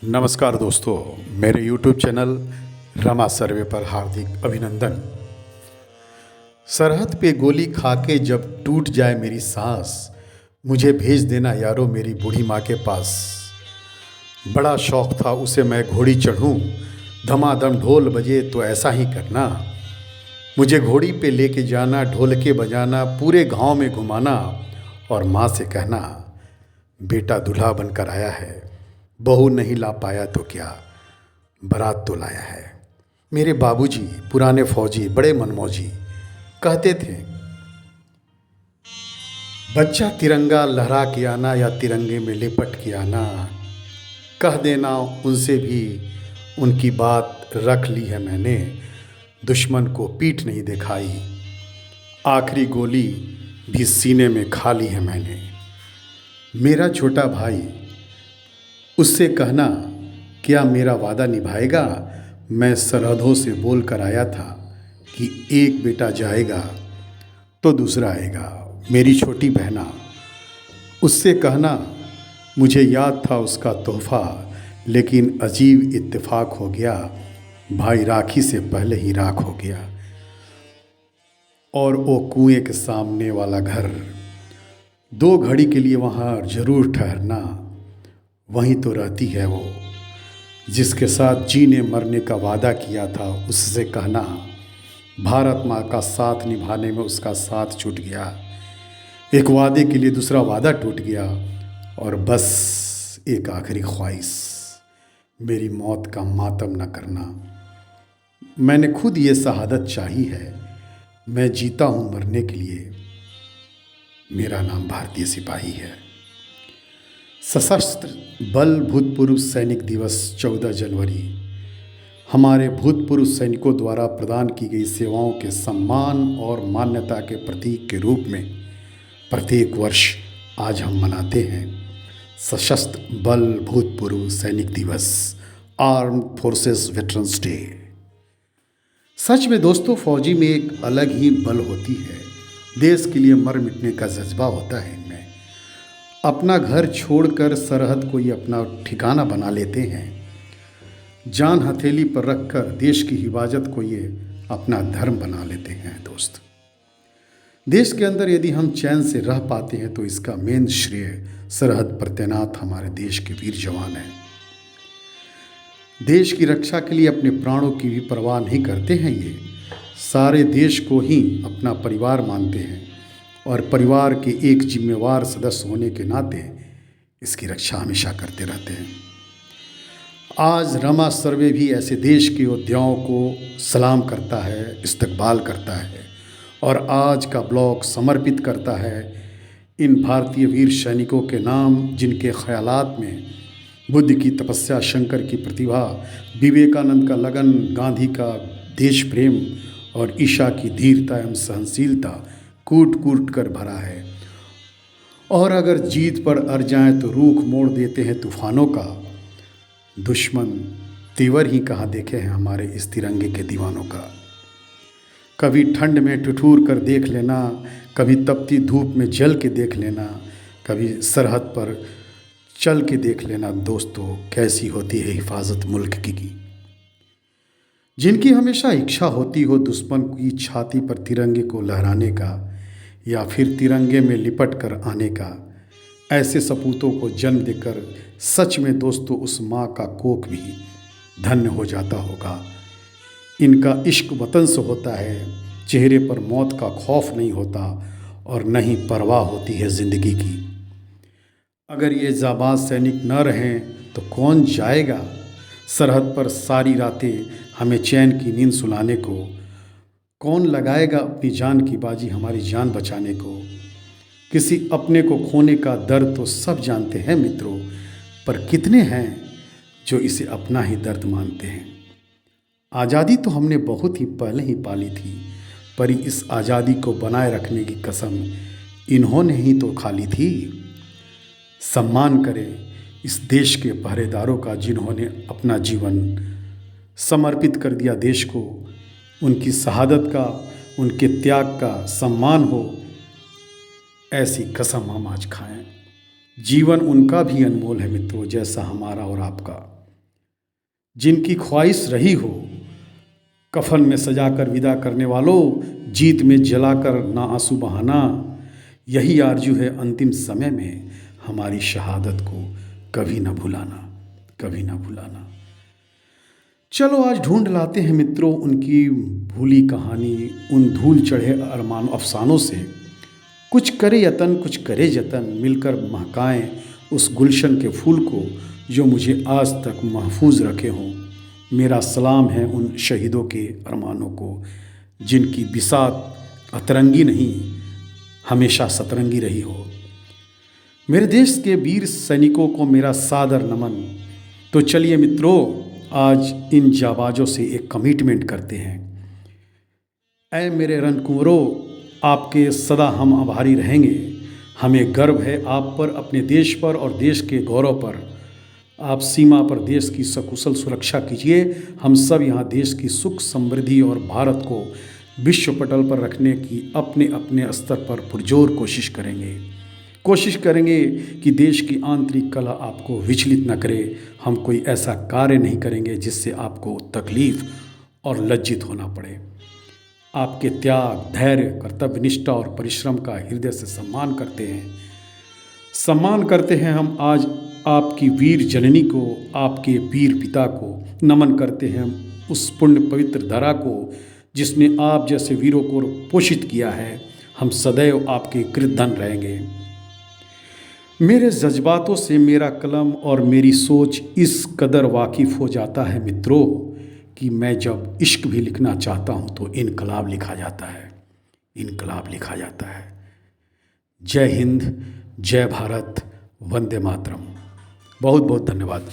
नमस्कार दोस्तों, मेरे YouTube चैनल रमा सर्वे पर हार्दिक अभिनंदन। सरहद पे गोली खा के जब टूट जाए मेरी सांस, मुझे भेज देना यारो मेरी बूढ़ी माँ के पास। बड़ा शौक था उसे मैं घोड़ी चढ़ूं, धमाधम ढोल बजे तो ऐसा ही करना। मुझे घोड़ी पे लेके जाना, ढोलके बजाना, पूरे गांव में घुमाना और माँ से कहना, बेटा दूल्हा बनकर आया है, बहू नहीं ला पाया तो क्या, बारात तो लाया है। मेरे बाबूजी पुराने फौजी बड़े मनमौजी कहते थे, बच्चा तिरंगा लहरा के आना या तिरंगे में लिपट के आना। कह देना उनसे भी उनकी बात रख ली है मैंने, दुश्मन को पीठ नहीं दिखाई, आखिरी गोली भी सीने में खा ली है मैंने। मेरा छोटा भाई, उससे कहना क्या मेरा वादा निभाएगा। मैं सरहदों से बोल कर आया था कि एक बेटा जाएगा तो दूसरा आएगा। मेरी छोटी बहना, उससे कहना मुझे याद था उसका तोहफ़ा, लेकिन अजीब इत्तेफाक हो गया, भाई राखी से पहले ही राख हो गया। और वो कुएं के सामने वाला घर, 2 घड़ी के लिए वहाँ ज़रूर ठहरना। वहीं तो रहती है वो जिसके साथ जीने मरने का वादा किया था। उससे कहना भारत माँ का साथ निभाने में उसका साथ छूट गया, एक वादे के लिए दूसरा वादा टूट गया, और बस एक आखिरी ख्वाहिश, मेरी मौत का मातम न करना। मैंने खुद ये शहादत चाही है, मैं जीता हूँ मरने के लिए, मेरा नाम भारतीय सिपाही है। सशस्त्र बल भूतपूर्व सैनिक दिवस 14 जनवरी हमारे भूतपूर्व सैनिकों द्वारा प्रदान की गई सेवाओं के सम्मान और मान्यता के प्रतीक के रूप में प्रत्येक वर्ष आज हम मनाते हैं सशस्त्र बल भूतपूर्व सैनिक दिवस, आर्म्ड फोर्सेस वेटरन्स डे। सच में दोस्तों, फौजी में एक अलग ही बल होती है, देश के लिए मर मिटने का जज्बा होता है। इनमें अपना घर छोड़कर सरहद को ये अपना ठिकाना बना लेते हैं, जान हथेली पर रखकर देश की हिफाजत को ये अपना धर्म बना लेते हैं। दोस्त, देश के अंदर यदि हम चैन से रह पाते हैं तो इसका मेन श्रेय सरहद पर तैनात हमारे देश के वीर जवान हैं। देश की रक्षा के लिए अपने प्राणों की भी परवाह नहीं करते हैं। ये सारे देश को ही अपना परिवार मानते हैं और परिवार के एक जिम्मेवार सदस्य होने के नाते इसकी रक्षा हमेशा करते रहते हैं। आज रमा सर्वे भी ऐसे देश के योद्धाओं को सलाम करता है, इस्तकबाल करता है, और आज का ब्लॉग समर्पित करता है इन भारतीय वीर सैनिकों के नाम, जिनके ख्यालात में बुद्ध की तपस्या, शंकर की प्रतिभा, विवेकानंद का लगन, गांधी का देश प्रेम और ईशा की धीरता एवं सहनशीलता कूट कूट कर भरा है। और अगर जीत पर अड़ जाएं तो रूख मोड़ देते हैं तूफानों का। दुश्मन तेवर ही कहाँ देखे हैं हमारे इस तिरंगे के दीवानों का। कभी ठंड में ठिठुर कर देख लेना, कभी तपती धूप में जल के देख लेना, कभी सरहद पर चल के देख लेना। दोस्तों, कैसी होती है हिफाजत मुल्क की। जिनकी हमेशा इच्छा होती हो दुश्मन की छाती पर तिरंगे को लहराने का या फिर तिरंगे में लिपट कर आने का, ऐसे सपूतों को जन्म देकर सच में दोस्तों उस माँ का कोख भी धन्य हो जाता होगा। इनका इश्क वतन से होता है, चेहरे पर मौत का खौफ नहीं होता और न ही परवाह होती है ज़िंदगी की। अगर ये जाबाज सैनिक न रहें तो कौन जाएगा सरहद पर सारी रातें हमें चैन की नींद सुलाने को? कौन लगाएगा अपनी जान की बाजी हमारी जान बचाने को? किसी अपने को खोने का दर्द तो सब जानते हैं मित्रों, पर कितने हैं जो इसे अपना ही दर्द मानते हैं? आज़ादी तो हमने बहुत ही पहले ही पाली थी, पर इस आज़ादी को बनाए रखने की कसम इन्होंने ही तो खा ली थी। सम्मान करें इस देश के पहरेदारों का, जिन्होंने अपना जीवन समर्पित कर दिया देश को। उनकी शहादत का, उनके त्याग का सम्मान हो, ऐसी कसम हम आज खाएं। जीवन उनका भी अनमोल है मित्रों, जैसा हमारा और आपका। जिनकी ख्वाहिश रही हो, कफन में सजाकर विदा करने वालों, जीत में जलाकर ना आंसू बहाना, यही आरजू है अंतिम समय में हमारी शहादत को कभी ना भुलाना, कभी ना भुलाना। चलो आज ढूंढ लाते हैं मित्रों उनकी भूली कहानी, उन धूल चढ़े अरमान अफसानों से। कुछ करे यतन, कुछ करे जतन, मिलकर महकाएं उस गुलशन के फूल को जो मुझे आज तक महफूज रखे हों। मेरा सलाम है उन शहीदों के अरमानों को, जिनकी बिसात अतरंगी नहीं हमेशा सतरंगी रही हो। मेरे देश के वीर सैनिकों को मेरा सादर नमन। तो चलिए मित्रों, आज इन जाबाजों से एक कमिटमेंट करते हैं। ऐ मेरे रणकुंवरों, आपके सदा हम आभारी रहेंगे। हमें गर्व है आप पर, अपने देश पर और देश के गौरव पर। आप सीमा पर देश की सकुशल सुरक्षा कीजिए। हम सब यहाँ देश की सुख समृद्धि और भारत को विश्व पटल पर रखने की अपने अपने स्तर पर पुरजोर कोशिश करेंगे कि देश की आंतरिक कला आपको विचलित न करे। हम कोई ऐसा कार्य नहीं करेंगे जिससे आपको तकलीफ और लज्जित होना पड़े। आपके त्याग, धैर्य, कर्तव्यनिष्ठा और परिश्रम का हृदय से सम्मान करते हैं हम आज आपकी वीर जननी को, आपके वीर पिता को नमन करते हैं उस पुण्य पवित्र धरा को जिसने आप जैसे वीरों को पोषित किया है। हम सदैव आपके कृतधन रहेंगे। मेरे जज्बातों से मेरा कलम और मेरी सोच इस कदर वाकिफ़ हो जाता है मित्रों कि मैं जब इश्क भी लिखना चाहता हूँ तो इनकलाब लिखा जाता है, इनकलाब लिखा जाता है। जय हिंद, जय भारत, वंदे मातरम। बहुत बहुत धन्यवाद।